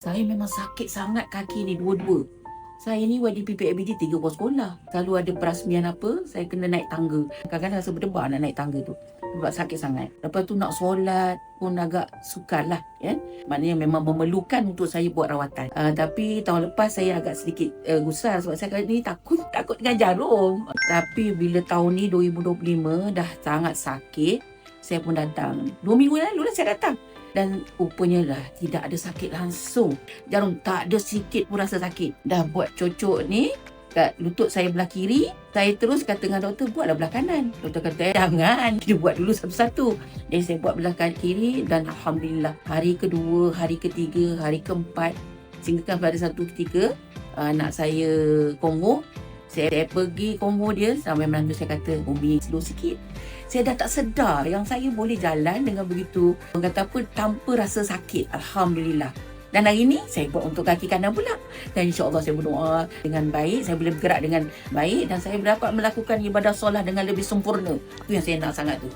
Saya memang sakit sangat kaki ni dua-dua. Saya ni YDP PABD 3 buah sekolah. Selalu ada perasmian apa, saya kena naik tangga. Kadang-kadang rasa berdebar nak naik tangga tu. Sebab sakit sangat. Lepas tu nak solat pun agak sukar lah. Ya? Maknanya memang memerlukan untuk saya buat rawatan. Tapi tahun lepas saya agak sedikit gusar sebab saya ni takut dengan jarum. Tapi bila tahun ni 2025 dah sangat sakit, saya pun datang. 2 minggu lalu lah saya datang. Dan rupanya lah tidak ada sakit langsung. Jarum tak ada sikit pun rasa sakit. Dah buat cocok ni kat lutut saya belah kiri. Saya terus kata dengan doktor, buatlah belah kanan. Doktor kata, jangan, kita buat dulu satu-satu. Jadi saya buat belah kiri dan Alhamdulillah hari kedua, hari ketiga, hari keempat, sehingga pada satu ketika anak saya Kongo. Saya pergi Kongo dia sampai menantu saya kata, Umi slow sikit. Saya dah tak sedar yang saya boleh jalan dengan begitu, orang kata apa, tanpa rasa sakit. Alhamdulillah. Dan hari ni saya buat untuk kaki kanan pula. Dan insya-Allah saya berdoa dengan baik, saya boleh bergerak dengan baik dan saya dapat melakukan ibadah solat dengan lebih sempurna. Itu yang saya nak sangat tu.